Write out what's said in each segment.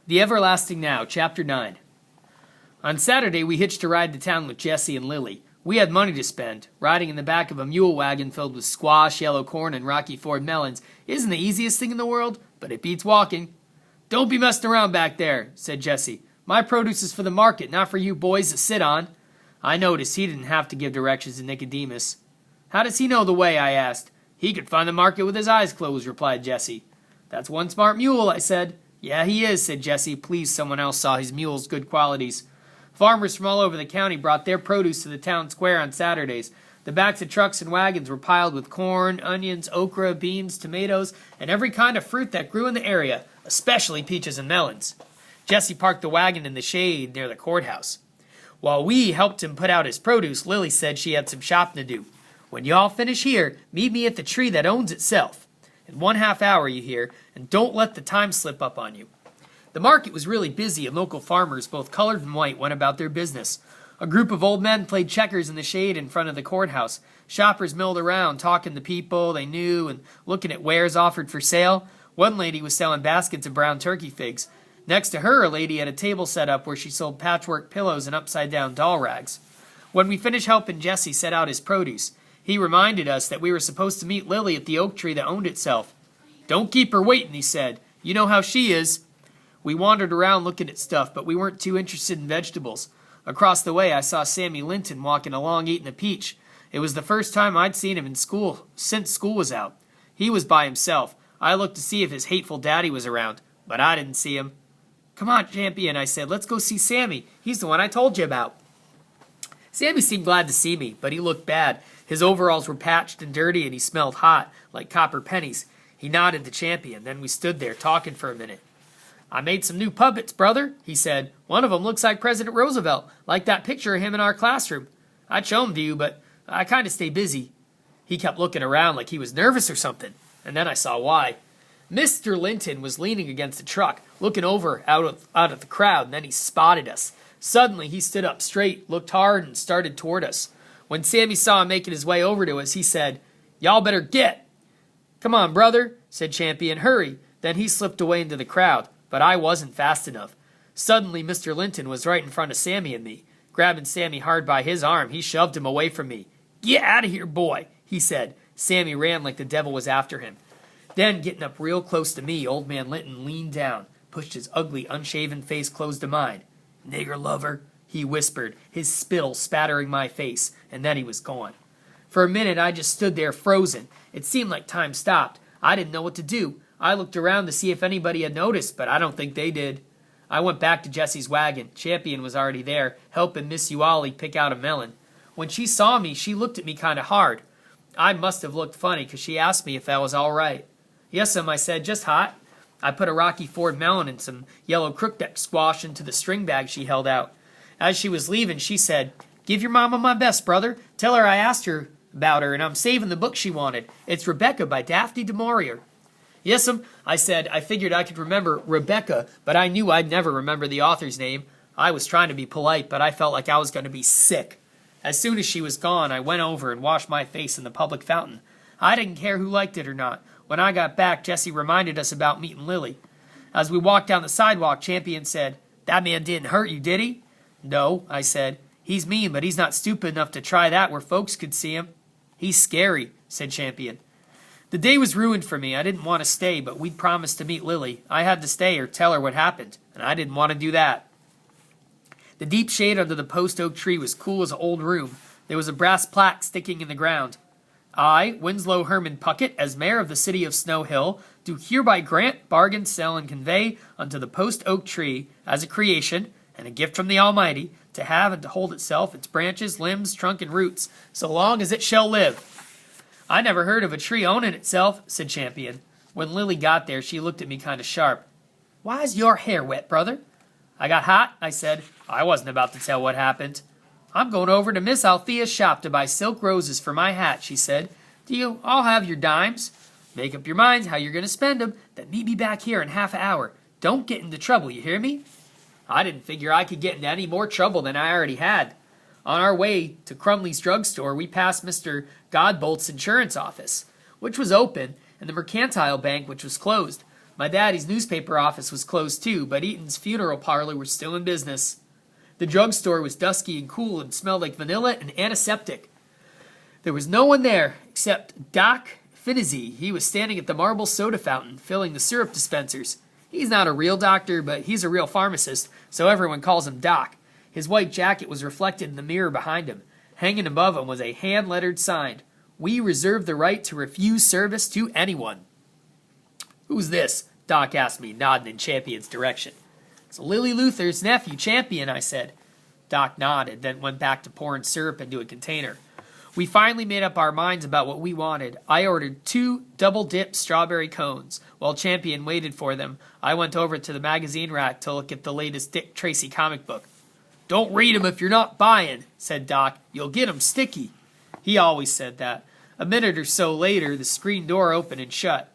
The Everlasting Now, Chapter 9. On Saturday, we hitched a ride to town with Jesse and Lily. We had money to spend. Riding in the back of a mule wagon filled with squash, yellow corn, and Rocky Ford melons isn't the easiest thing in the world, but it beats walking. "Don't be messing around back there," said Jesse. "My produce is for the market, not for you boys to sit on." I noticed he didn't have to give directions to Nicodemus. "How does he know the way?" I asked. "He could find the market with his eyes closed," replied Jesse. "That's one smart mule," I said. "Yeah, he is," said Jesse, pleased someone else saw his mule's good qualities. Farmers from all over the county brought their produce to the town square on Saturdays. The backs of trucks and wagons were piled with corn, onions, okra, beans, tomatoes, and every kind of fruit that grew in the area, especially peaches and melons. Jesse parked the wagon in the shade near the courthouse. While we helped him put out his produce, Lily said she had some shopping to do. "When you all finish here, meet me at the tree that owns itself. In 1/2 hour, you hear, and don't let the time slip up on you." The market was really busy, and local farmers, both colored and white, went about their business. A group of old men played checkers in the shade in front of the courthouse. Shoppers milled around, talking to people they knew and looking at wares offered for sale. One lady was selling baskets of brown turkey figs. Next to her, a lady had a table set up where she sold patchwork pillows and upside-down doll rags. When we finished helping Jesse set out his produce, he reminded us that we were supposed to meet Lily at the oak tree that owned itself. "Don't keep her waiting," he said. "You know how she is." We wandered around looking at stuff, but we weren't too interested in vegetables. Across the way, I saw Sammy Linton walking along eating a peach. It was the first time I'd seen him in school since school was out. He was by himself. I looked to see if his hateful daddy was around, but I didn't see him. "Come on, champion," I said. "Let's go see Sammy. He's the one I told you about." Sammy seemed glad to see me, but he looked bad. His overalls were patched and dirty, and he smelled hot, like copper pennies. He nodded to Champion. Then we stood there, talking for a minute. "I made some new puppets, brother," he said. "One of them looks like President Roosevelt, like that picture of him in our classroom. I'd show him to you, but I kind of stay busy." He kept looking around like he was nervous or something, and then I saw why. Mr. Linton was leaning against a truck, looking over out of the crowd, and then he spotted us. Suddenly, he stood up straight, looked hard, and started toward us. When Sammy saw him making his way over to us, he said, "Y'all better get." "Come on, brother," said Champion. "Hurry." Then he slipped away into the crowd, but I wasn't fast enough. Suddenly, Mr. Linton was right in front of Sammy and me. Grabbing Sammy hard by his arm, he shoved him away from me. "Get out of here, boy," he said. Sammy ran like the devil was after him. Then, getting up real close to me, old man Linton leaned down, pushed his ugly, unshaven face close to mine. "Nigger lover," he whispered, his spittle spattering my face, and then he was gone. For a minute, I just stood there frozen. It seemed like time stopped. I didn't know what to do. I looked around to see if anybody had noticed, but I don't think they did. I went back to Jesse's wagon. Champion was already there, helping Miss Uali pick out a melon. When she saw me, she looked at me kind of hard. I must have looked funny, because she asked me if that was all right. "Yes'm," I said, "just hot." I put a Rocky Ford melon and some yellow crookneck squash into the string bag she held out. As she was leaving, she said, "Give your mama my best, brother. Tell her I asked her about her, and I'm saving the book she wanted. It's Rebecca by Daphne du Maurier." "Yes'm," I said. I figured I could remember Rebecca, but I knew I'd never remember the author's name. I was trying to be polite, but I felt like I was going to be sick. As soon as she was gone, I went over and washed my face in the public fountain. I didn't care who liked it or not. When I got back, Jesse reminded us about meeting Lily. As we walked down the sidewalk, Champion said, "That man didn't hurt you, did he?" "No," I said. "He's mean, but he's not stupid enough to try that where folks could see him." "He's scary," said Champion. The day was ruined for me. I didn't want to stay, but we'd promised to meet Lily. I had to stay or tell her what happened, and I didn't want to do that. The deep shade under the post oak tree was cool as an old room. There was a brass plaque sticking in the ground. "I, Winslow Herman Puckett, as mayor of the city of Snow Hill, do hereby grant, bargain, sell, and convey unto the post oak tree, as a creation, and a gift from the Almighty, to have and to hold itself, its branches, limbs, trunk, and roots, so long as it shall live." "I never heard of a tree owning itself," said Champion. When Lily got there, she looked at me kind of sharp. "Why is your hair wet, brother?" "I got hot," I said. I wasn't about to tell what happened. "I'm going over to Miss Althea's shop to buy silk roses for my hat," she said. "Do you all have your dimes? Make up your minds how you're going to spend them, then meet me back here in 1/2 hour. Don't get into trouble, you hear me?" I didn't figure I could get into any more trouble than I already had. On our way to Crumley's drugstore, we passed Mr. Godbolt's insurance office, which was open, and the Mercantile Bank, which was closed. My daddy's newspaper office was closed too, but Eaton's funeral parlor was still in business. The drugstore was dusky and cool and smelled like vanilla and antiseptic. There was no one there except Doc Finizzi. He was standing at the marble soda fountain, filling the syrup dispensers. He's not a real doctor, but he's a real pharmacist, so everyone calls him Doc. His white jacket was reflected in the mirror behind him. Hanging above him was a hand-lettered sign. We reserve the right to refuse service to anyone. Who's this? Doc asked me, nodding in Champion's direction. It's Lily Luther's nephew, Champion, I said. Doc nodded, then went back to pouring syrup into a container. We finally made up our minds about what we wanted. I ordered 2 double-dip strawberry cones. While Champion waited for them, I went over to the magazine rack to look at the latest Dick Tracy comic book. Don't read 'em if you're not buying, said Doc. You'll get 'em sticky. He always said that. A minute or so later, the screen door opened and shut.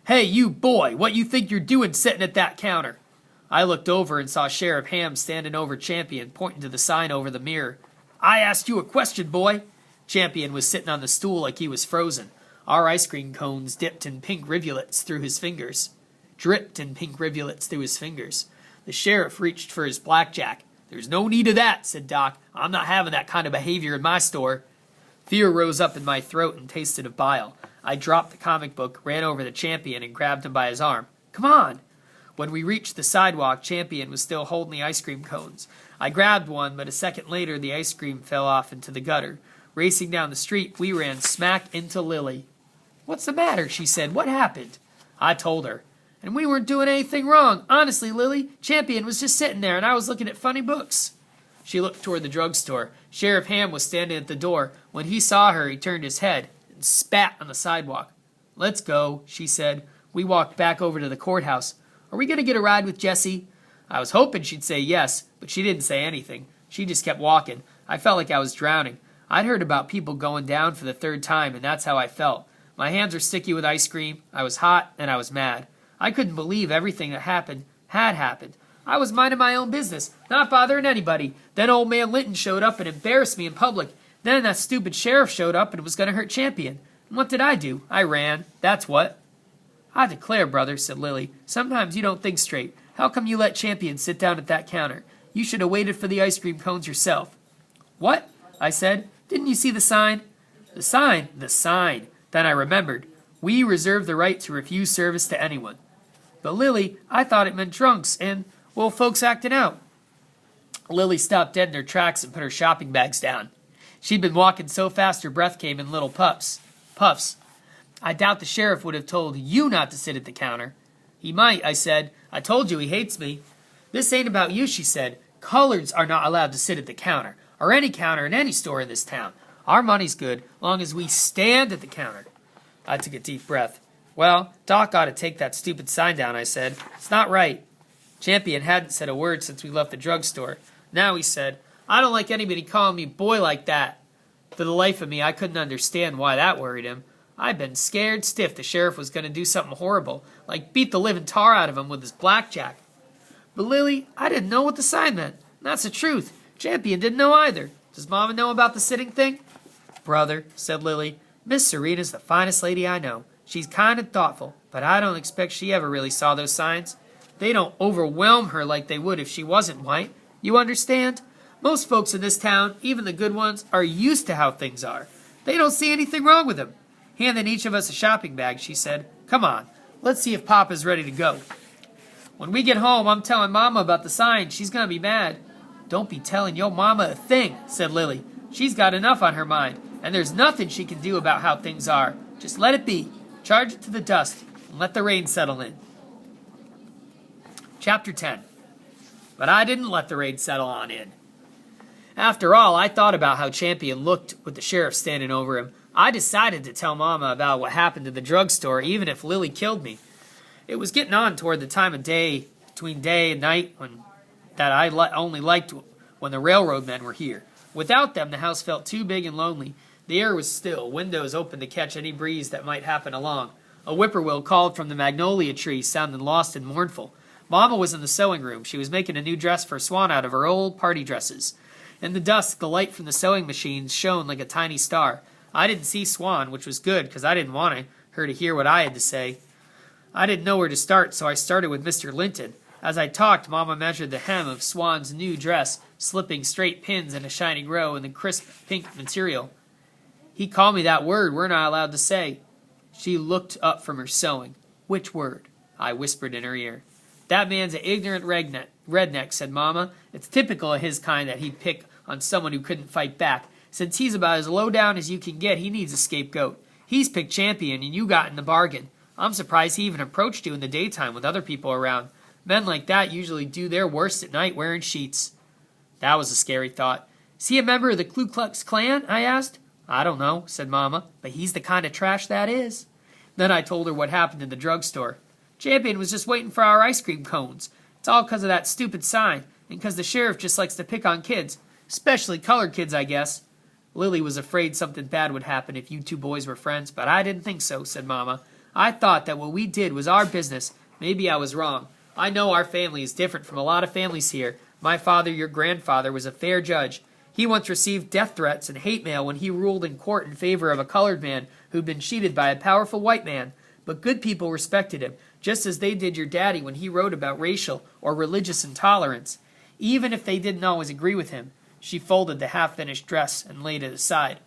Hey, you boy, what you think you're doing sitting at that counter? I looked over and saw Sheriff Ham standing over Champion, pointing to the sign over the mirror. I asked you a question, boy. Champion was sitting on the stool like he was frozen. Our ice cream cones dipped in pink rivulets through his fingers. Dripped in pink rivulets through his fingers. The sheriff reached for his blackjack. There's no need of that, said Doc. I'm not having that kind of behavior in my store. Fear rose up in my throat and tasted of bile. I dropped the comic book, ran over to Champion, and grabbed him by his arm. Come on! When we reached the sidewalk, Champion was still holding the ice cream cones. I grabbed one, but a second later the ice cream fell off into the gutter. Racing down the street, we ran smack into Lily. What's the matter? She said. What happened? I told her. And we weren't doing anything wrong. Honestly, Lily, Champion was just sitting there, and I was looking at funny books. She looked toward the drugstore. Sheriff Ham was standing at the door. When he saw her, he turned his head and spat on the sidewalk. Let's go, she said. We walked back over to the courthouse. Are we going to get a ride with Jessie? I was hoping she'd say yes, but she didn't say anything. She just kept walking. I felt like I was drowning. I'd heard about people going down for the 3rd time, and that's how I felt. My hands were sticky with ice cream. I was hot, and I was mad. I couldn't believe everything that happened had happened. I was minding my own business, not bothering anybody. Then old man Linton showed up and embarrassed me in public. Then that stupid sheriff showed up and was going to hurt Champion. And what did I do? I ran. That's what. I declare, brother, said Lily, sometimes you don't think straight. How come you let Champion sit down at that counter? You should have waited for the ice cream cones yourself. What? I said. Didn't you see the sign? The sign? The sign. Then I remembered. We reserve the right to refuse service to anyone. But Lily, I thought it meant drunks and, well, folks acting out. Lily stopped dead in her tracks and put her shopping bags down. She'd been walking so fast her breath came in little puffs. I doubt the sheriff would have told you not to sit at the counter. He might, I said. I told you he hates me. This ain't about you, she said. Coloreds are not allowed to sit at the counter, or any counter in any store in this town. Our money's good, long as we stand at the counter. I took a deep breath. Well, Doc ought to take that stupid sign down, I said. It's not right. Champion hadn't said a word since we left the drugstore. Now he said, I don't like anybody calling me boy like that. For the life of me, I couldn't understand why that worried him. I'd been scared stiff the sheriff was going to do something horrible, like beat the living tar out of him with his blackjack. But Lily, I didn't know what the sign meant. That's the truth. Champion didn't know either. Does Mama know about the sitting thing? Brother, said Lily, Miss Serena's the finest lady I know. She's kind and thoughtful, but I don't expect she ever really saw those signs. They don't overwhelm her like they would if she wasn't white. You understand? Most folks in this town, even the good ones, are used to how things are. They don't see anything wrong with them. Handing each of us a shopping bag, she said, Come on, let's see if Papa's ready to go. When we get home, I'm telling Mama about the sign. She's going to be mad. Don't be telling your Mama a thing, said Lily. She's got enough on her mind, and there's nothing she can do about how things are. Just let it be. Charge it to the dust, and let the rain settle in. Chapter 10. But I didn't let the rain settle on in. After all, I thought about how Champion looked with the sheriff standing over him. I decided to tell Mama about what happened to the drugstore, even if Lily killed me. It was getting on toward the time of day, between day and night, that I only liked when the railroad men were here. Without them, the house felt too big and lonely. The air was still, windows open to catch any breeze that might happen along. A whippoorwill called from the magnolia tree, sounding lost and mournful. Mama was in the sewing room. She was making a new dress for Swan out of her old party dresses. In the dusk, the light from the sewing machines shone like a tiny star. I didn't see Swan, which was good, because I didn't want her to hear what I had to say. I didn't know where to start, so I started with Mr. Linton. As I talked, Mama measured the hem of Swan's new dress, slipping straight pins in a shining row in the crisp pink material. He called me that word we're not allowed to say. She looked up from her sewing. Which word? I whispered in her ear. That man's an ignorant redneck, said Mama. It's typical of his kind that he'd pick on someone who couldn't fight back. Since he's about as low down as you can get, he needs a scapegoat. He's picked champion, and you got in the bargain. I'm surprised he even approached you in the daytime with other people around. Men like that usually do their worst at night wearing sheets. That was a scary thought. Is he a member of the Ku Klux Klan? I asked. I don't know, said Mama, but he's the kind of trash that is. Then I told her what happened in the drugstore. Champion was just waiting for our ice cream cones. It's all because of that stupid sign, and because the sheriff just likes to pick on kids, especially colored kids, I guess. Lily was afraid something bad would happen if you two boys were friends, but I didn't think so, said Mama. I thought that what we did was our business. Maybe I was wrong. I know our family is different from a lot of families here. My father, your grandfather, was a fair judge. He once received death threats and hate mail when he ruled in court in favor of a colored man who'd been cheated by a powerful white man. But good people respected him, just as they did your daddy when he wrote about racial or religious intolerance. Even if they didn't always agree with him. She folded the half-finished dress and laid it aside.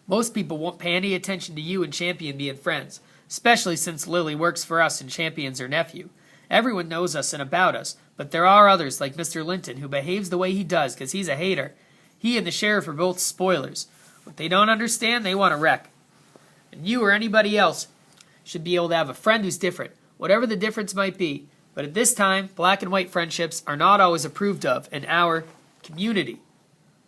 Most people won't pay any attention to you and Champion being friends, especially since Lily works for us and Champion's her nephew. Everyone knows us and about us, but there are others like Mr. Linton who behaves the way he does because he's a hater. He and the sheriff are both spoilers. What they don't understand, they want to wreck. And you or anybody else should be able to have a friend who's different, whatever the difference might be. But at this time, black and white friendships are not always approved of in our community.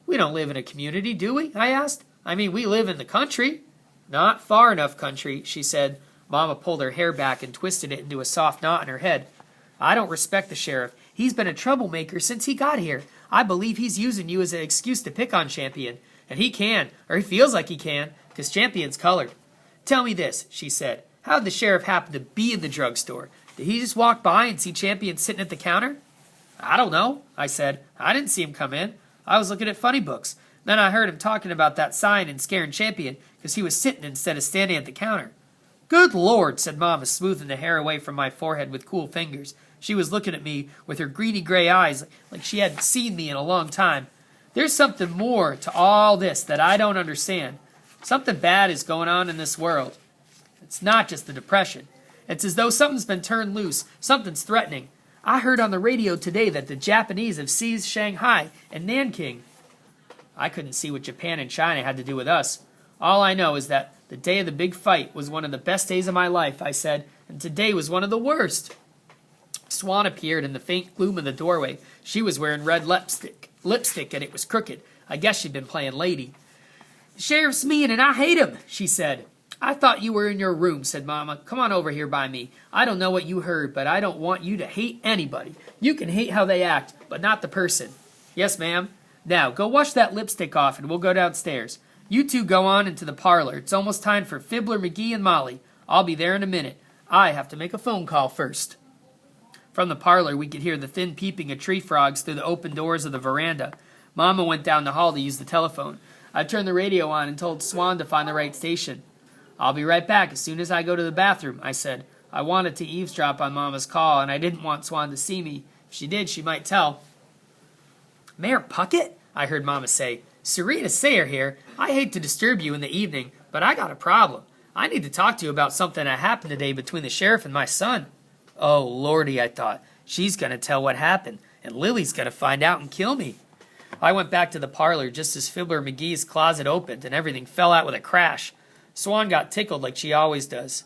We don't live in a community, do we? I asked. I mean, we live in the country. Not far enough country, she said. Mama pulled her hair back and twisted it into a soft knot in her head. I don't respect the sheriff. He's been a troublemaker since he got here. I believe he's using you as an excuse to pick on Champion. And he can, or he feels like he can, because Champion's colored. Tell me this, she said. How'd the sheriff happen to be in the drugstore? Did he just walk by and see Champion sitting at the counter? I don't know, I said. I didn't see him come in. I was looking at funny books. Then I heard him talking about that sign and scaring Champion because he was sitting instead of standing at the counter. Good Lord, said Mama, smoothing the hair away from my forehead with cool fingers. She was looking at me with her greedy gray eyes like she hadn't seen me in a long time. There's something more to all this that I don't understand. Something bad is going on in this world. It's not just the depression. It's as though something's been turned loose. Something's threatening. I heard on the radio today that the Japanese have seized Shanghai and Nanking. I couldn't see what Japan and China had to do with us. All I know is that the day of the big fight was one of the best days of my life, I said, and today was one of the worst. Swan appeared in the faint gloom of the doorway. She was wearing red lipstick, and it was crooked. I guess she'd been playing lady. The sheriff's mean, and I hate him, she said. I thought you were in your room, said Mama. Come on over here by me. I don't know what you heard, but I don't want you to hate anybody. You can hate how they act, but not the person. Yes, ma'am. Now, go wash that lipstick off, and we'll go downstairs. You two go on into the parlor. It's almost time for Fiddler McGee and Molly. I'll be there in a minute. I have to make a phone call first. From the parlor, we could hear the thin peeping of tree frogs through the open doors of the veranda. Mama went down the hall to use the telephone. I turned the radio on and told Swan to find the right station. I'll be right back as soon as I go to the bathroom, I said. I wanted to eavesdrop on Mama's call, and I didn't want Swan to see me. If she did, she might tell. Mayor Puckett? I heard Mama say. Serena Sayer here. I hate to disturb you in the evening, but I got a problem. I need to talk to you about something that happened today between the sheriff and my son. Oh, Lordy, I thought. She's going to tell what happened, and Lily's going to find out and kill me. I went back to the parlor just as Fiddler McGee's closet opened, and everything fell out with a crash. Swan got tickled like she always does.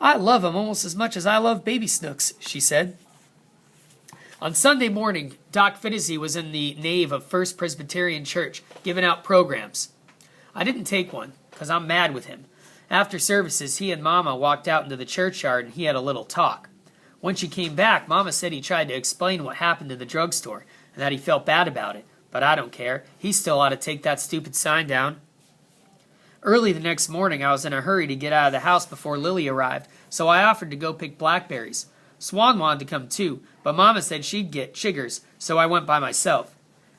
I love him almost as much as I love Baby Snooks, she said. On Sunday morning, Doc Fitzy was in the nave of First Presbyterian Church, giving out programs. I didn't take one, because I'm mad with him. After services, he and Mama walked out into the churchyard, and he had a little talk. When she came back, Mama said he tried to explain what happened in the drugstore, and that he felt bad about it. But I don't care. He still ought to take that stupid sign down. Early the next morning, I was in a hurry to get out of the house before Lily arrived, so I offered to go pick blackberries. Swan wanted to come too, but Mama said she'd get chiggers, so I went by myself.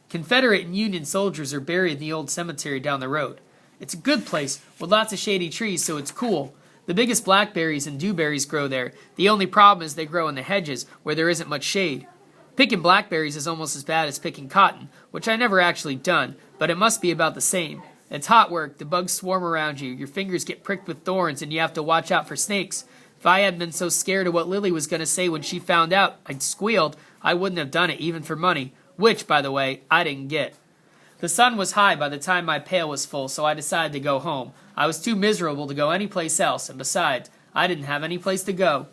Confederate and Union soldiers are buried in the old cemetery down the road. It's a good place, with lots of shady trees, so it's cool. The biggest blackberries and dewberries grow there. The only problem is they grow in the hedges, where there isn't much shade. Picking blackberries is almost as bad as picking cotton, which I never actually done, but it must be about the same. It's hot work, the bugs swarm around you, your fingers get pricked with thorns, and you have to watch out for snakes. If I hadn't been so scared of what Lily was going to say when she found out I'd squealed, I wouldn't have done it even for money, which, by the way, I didn't get. The sun was high by the time my pail was full, so I decided to go home. I was too miserable to go anyplace else, and besides, I didn't have any place to go.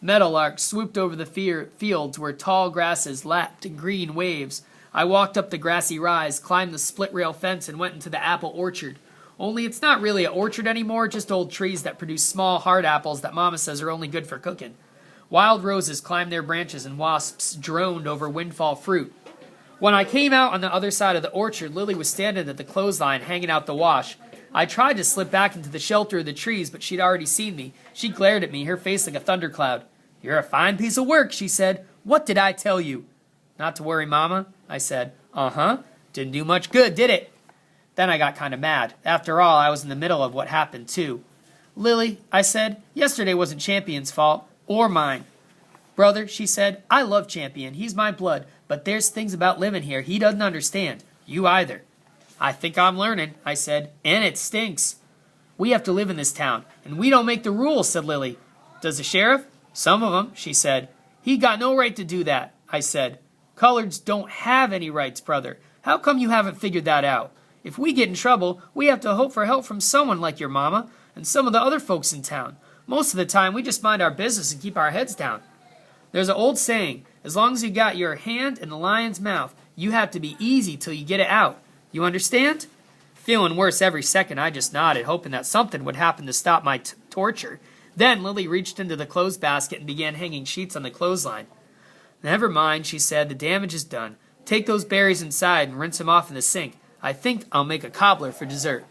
Meadowlarks swooped over the fields where tall grasses lapped in green waves. I walked up the grassy rise, climbed the split-rail fence, and went into the apple orchard. Only it's not really an orchard anymore, just old trees that produce small, hard apples that Mama says are only good for cooking. Wild roses climbed their branches, and wasps droned over windfall fruit. When I came out on the other side of the orchard, Lily was standing at the clothesline, hanging out the wash. I tried to slip back into the shelter of the trees, but she'd already seen me. She glared at me, her face like a thundercloud. "You're a fine piece of work," she said. "What did I tell you?" "Not to worry, Mama," I said. "Uh-huh. Didn't do much good, did it?" Then I got kind of mad. After all, I was in the middle of what happened, too. "Lily," I said, "yesterday wasn't Champion's fault, or mine." "Brother," she said, "I love Champion. He's my blood, but there's things about living here he doesn't understand. You either." "I think I'm learning," I said, "and it stinks." "We have to live in this town, and we don't make the rules," said Lily. "Does the sheriff?" "Some of them," she said. "He got no right to do that," I said. "Coloreds don't have any rights, brother. How come you haven't figured that out? If we get in trouble, we have to hope for help from someone like your mama and some of the other folks in town. Most of the time, we just mind our business and keep our heads down. There's an old saying, as long as you got your hand in the lion's mouth, you have to be easy till you get it out. You understand?" Feeling worse every second, I just nodded, hoping that something would happen to stop my torture. Then Lily reached into the clothes basket and began hanging sheets on the clothesline. "Never mind," she said, "the damage is done. Take those berries inside and rinse them off in the sink. I think I'll make a cobbler for dessert."